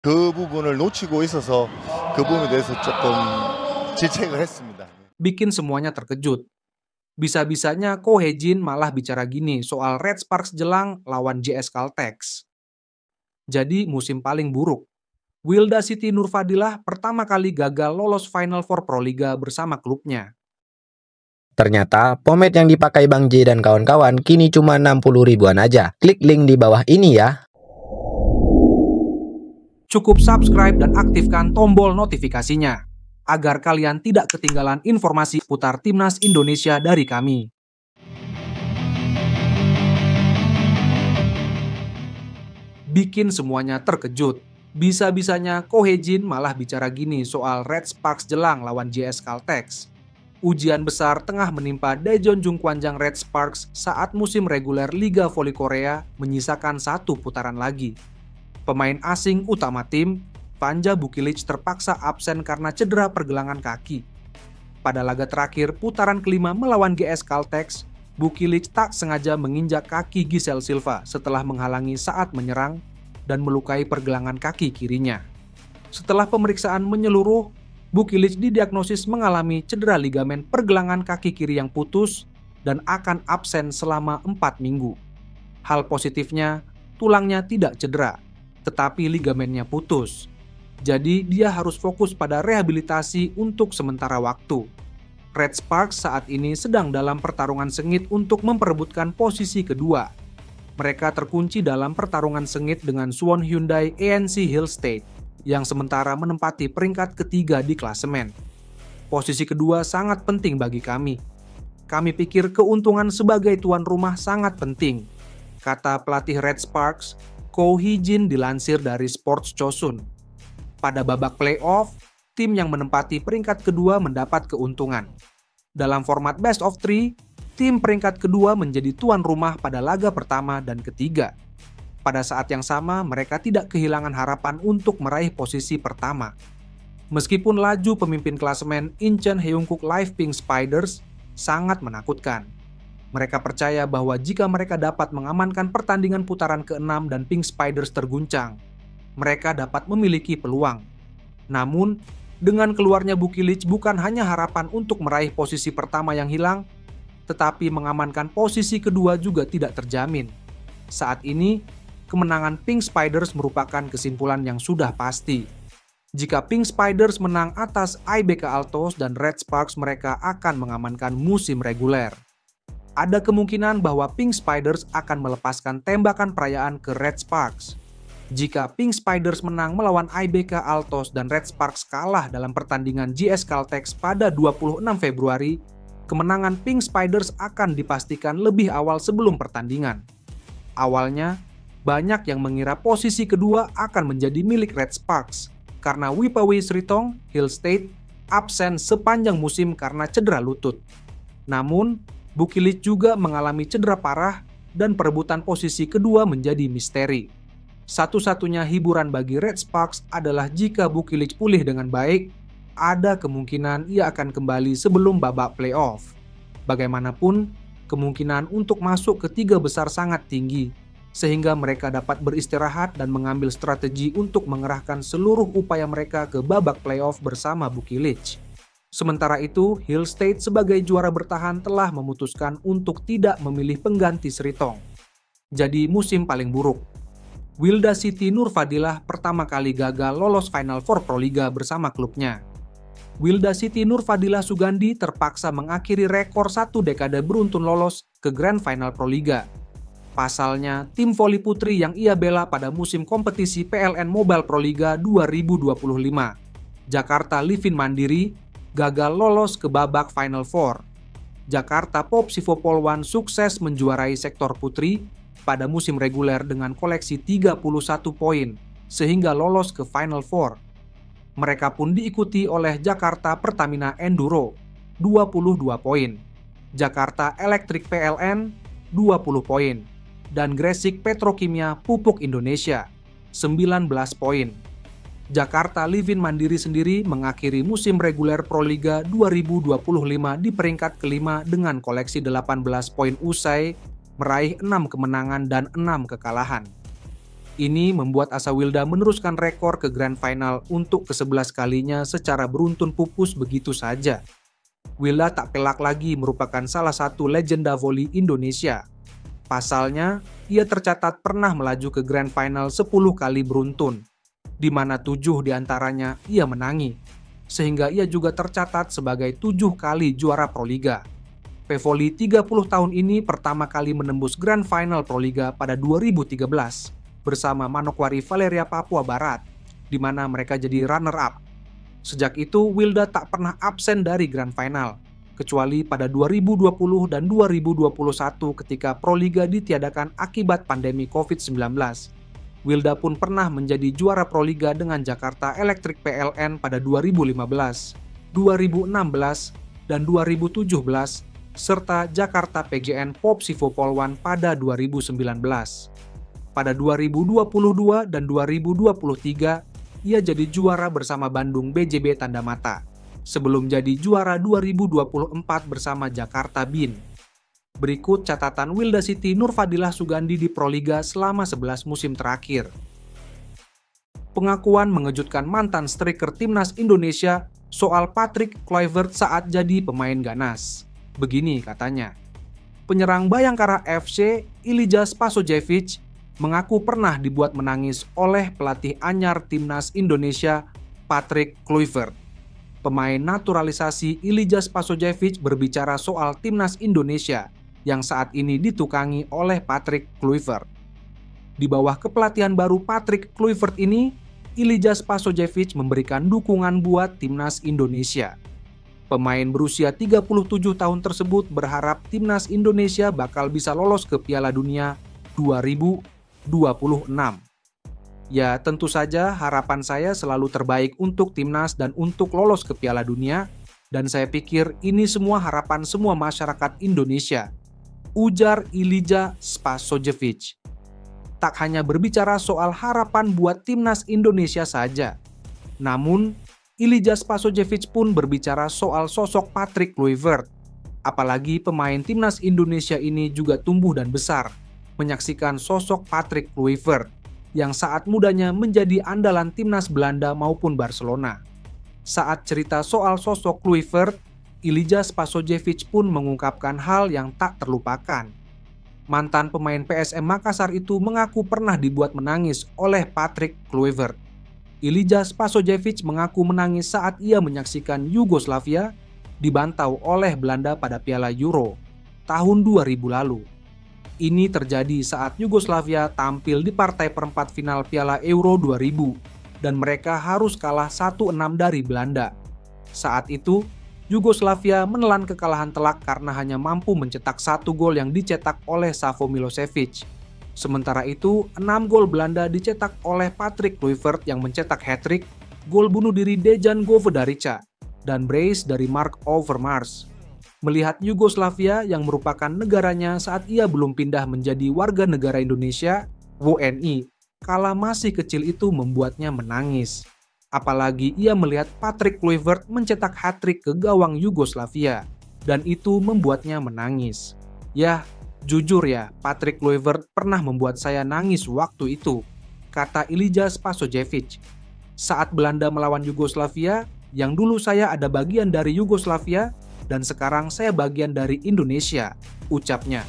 그 부분을 놓치고 있어서 그 부분에 대해서 조금 질책을 했습니다. Bikin semuanya terkejut. Bisa-bisanya Ko Hee-jin malah bicara gini soal Red Sparks Jelang lawan JS Caltex. Jadi musim paling buruk. Wilda Siti Nurfadilah pertama kali gagal lolos Final Four Proliga bersama klubnya. Ternyata pomade yang dipakai Bang J dan kawan-kawan kini cuma 60 ribuan aja. Klik link di bawah ini ya. Cukup subscribe dan aktifkan tombol notifikasinya agar kalian tidak ketinggalan informasi putar Timnas Indonesia dari kami. Bikin semuanya terkejut. Bisa-bisanya Ko Hee-jin malah bicara gini soal Red Sparks Jelang lawan JS Caltex. Ujian besar tengah menimpa Daejeon Jungkwanjang Red Sparks saat musim reguler Liga Voli Korea menyisakan satu putaran lagi. Pemain asing utama tim, Vanja Bukilic terpaksa absen karena cedera pergelangan kaki. Pada laga terakhir putaran kelima melawan GS Caltex, Bukilic tak sengaja menginjak kaki Giselle Silva setelah menghalangi saat menyerang dan melukai pergelangan kaki kirinya. Setelah pemeriksaan menyeluruh, Bukilic didiagnosis mengalami cedera ligamen pergelangan kaki kiri yang putus dan akan absen selama 4 minggu. Hal positifnya, tulangnya tidak cedera, tetapi ligamennya putus. Jadi dia harus fokus pada rehabilitasi untuk sementara waktu. Red Sparks saat ini sedang dalam pertarungan sengit untuk memperebutkan posisi kedua. Mereka terkunci dalam pertarungan sengit dengan Suwon Hyundai ANC Hill State yang sementara menempati peringkat ketiga di klasemen. Posisi kedua sangat penting bagi kami. Kami pikir keuntungan sebagai tuan rumah sangat penting, kata pelatih Red Sparks, Ko Hee-jin dilansir dari Sports Chosun. Pada babak playoff, tim yang menempati peringkat kedua mendapat keuntungan. Dalam format best of 3, tim peringkat kedua menjadi tuan rumah pada laga pertama dan ketiga. Pada saat yang sama, mereka tidak kehilangan harapan untuk meraih posisi pertama. Meskipun laju pemimpin klasemen Incheon Haeunkook Live Pink Spiders sangat menakutkan. Mereka percaya bahwa jika mereka dapat mengamankan pertandingan putaran ke-6 dan Pink Spiders terguncang, mereka dapat memiliki peluang. Namun, dengan keluarnya Bukilic bukan hanya harapan untuk meraih posisi pertama yang hilang, tetapi mengamankan posisi kedua juga tidak terjamin. Saat ini, kemenangan Pink Spiders merupakan kesimpulan yang sudah pasti. Jika Pink Spiders menang atas IBK Altos dan Red Sparks, mereka akan mengamankan musim reguler. Ada kemungkinan bahwa Pink Spiders akan melepaskan tembakan perayaan ke Red Sparks. Jika Pink Spiders menang melawan IBK Altos dan Red Sparks kalah dalam pertandingan GS Caltex pada 26 Februari, kemenangan Pink Spiders akan dipastikan lebih awal sebelum pertandingan. Awalnya, banyak yang mengira posisi kedua akan menjadi milik Red Sparks karena Wipawi Sritong, Hill State, absen sepanjang musim karena cedera lutut. Namun, Bukilic juga mengalami cedera parah dan perebutan posisi kedua menjadi misteri. Satu-satunya hiburan bagi Red Sparks adalah jika Bukilic pulih dengan baik, ada kemungkinan ia akan kembali sebelum babak playoff. Bagaimanapun, kemungkinan untuk masuk ke 3 besar sangat tinggi, sehingga mereka dapat beristirahat dan mengambil strategi untuk mengerahkan seluruh upaya mereka ke babak playoff bersama Bukilic. Sementara itu, Hill State sebagai juara bertahan telah memutuskan untuk tidak memilih pengganti Sritong. Jadi musim paling buruk. Wilda Siti Nurfadilah pertama kali gagal lolos Final Four Proliga bersama klubnya. Wilda Siti Nurfadilah Sugandi terpaksa mengakhiri rekor 1 dekade beruntun lolos ke Grand Final Proliga. Pasalnya, tim voli putri yang ia bela pada musim kompetisi PLN Mobile Proliga 2025, Jakarta Livin Mandiri, gagal lolos ke babak Final Four. Jakarta Popsivo Polwan sukses menjuarai sektor putri pada musim reguler dengan koleksi 31 poin, sehingga lolos ke Final Four. Mereka pun diikuti oleh Jakarta Pertamina Enduro, 22 poin, Jakarta Electric PLN, 20 poin, dan Gresik Petrokimia Pupuk Indonesia, 19 poin. Jakarta Livin Mandiri sendiri mengakhiri musim reguler Proliga 2025 di peringkat kelima dengan koleksi 18 poin usai meraih 6 kemenangan dan 6 kekalahan. Ini membuat asa Wilda meneruskan rekor ke Grand Final untuk ke-11 kalinya secara beruntun pupus begitu saja. Wilda tak pelak lagi merupakan salah satu legenda voli Indonesia. Pasalnya, ia tercatat pernah melaju ke Grand Final 10 kali beruntun, di mana 7 diantaranya ia menangi, sehingga ia juga tercatat sebagai 7 kali juara Proliga. Pevoli 30 tahun ini pertama kali menembus Grand Final Proliga pada 2013 bersama Manokwari Valeria Papua Barat, di mana mereka jadi runner-up. Sejak itu, Wilda tak pernah absen dari Grand Final, kecuali pada 2020 dan 2021 ketika Proliga ditiadakan akibat pandemi COVID-19. Wilda pun pernah menjadi juara Proliga dengan Jakarta Electric PLN pada 2015, 2016, dan 2017, serta Jakarta PGN Popsivo Polwan pada 2019. Pada 2022 dan 2023, ia jadi juara bersama Bandung BJB Tanda Mata, sebelum jadi juara 2024 bersama Jakarta BIN. Berikut catatan Wilda Siti Nurfadilah Sugandi di Proliga selama 11 musim terakhir. Pengakuan mengejutkan mantan striker timnas Indonesia soal Patrick Kluivert saat jadi pemain ganas. Begini katanya, penyerang Bayangkara FC Ilija Spasojevic mengaku pernah dibuat menangis oleh pelatih anyar timnas Indonesia Patrick Kluivert. Pemain naturalisasi Ilija Spasojevic berbicara soal timnas Indonesia yang saat ini ditukangi oleh Patrick Kluivert. Di bawah kepelatihan baru Patrick Kluivert ini, Ilija Spasojevic memberikan dukungan buat timnas Indonesia. Pemain berusia 37 tahun tersebut berharap timnas Indonesia bakal bisa lolos ke Piala Dunia 2026. Ya, tentu saja harapan saya selalu terbaik untuk timnas dan untuk lolos ke Piala Dunia, dan saya pikir ini semua harapan semua masyarakat Indonesia, ujar Ilija Spasojevic. Tak hanya berbicara soal harapan buat timnas Indonesia saja, namun Ilija Spasojevic pun berbicara soal sosok Patrick Kluivert. Apalagi pemain timnas Indonesia ini juga tumbuh dan besar menyaksikan sosok Patrick Kluivert yang saat mudanya menjadi andalan timnas Belanda maupun Barcelona. Saat cerita soal sosok Kluivert, Ilija Spasojevic pun mengungkapkan hal yang tak terlupakan. Mantan pemain PSM Makassar itu mengaku pernah dibuat menangis oleh Patrick Kluivert. Ilija Spasojevic mengaku menangis saat ia menyaksikan Yugoslavia dibantau oleh Belanda pada Piala Euro tahun 2000 lalu. Ini terjadi saat Yugoslavia tampil di partai perempat final Piala Euro 2000 dan mereka harus kalah 1-6 dari Belanda. Saat itu, Yugoslavia menelan kekalahan telak karena hanya mampu mencetak 1 gol yang dicetak oleh Savo Milosevic. Sementara itu, 6 gol Belanda dicetak oleh Patrick Kluivert yang mencetak hat-trick, gol bunuh diri Dejan Govedarica, dan brace dari Mark Overmars. Melihat Yugoslavia yang merupakan negaranya saat ia belum pindah menjadi warga negara Indonesia, WNI, kala masih kecil itu membuatnya menangis. Apalagi ia melihat Patrick Kluivert mencetak hat-trick ke gawang Yugoslavia, dan itu membuatnya menangis. Ya, jujur ya, Patrick Kluivert pernah membuat saya nangis waktu itu, kata Ilija Spasojevic. Saat Belanda melawan Yugoslavia, yang dulu saya ada bagian dari Yugoslavia, dan sekarang saya bagian dari Indonesia, ucapnya.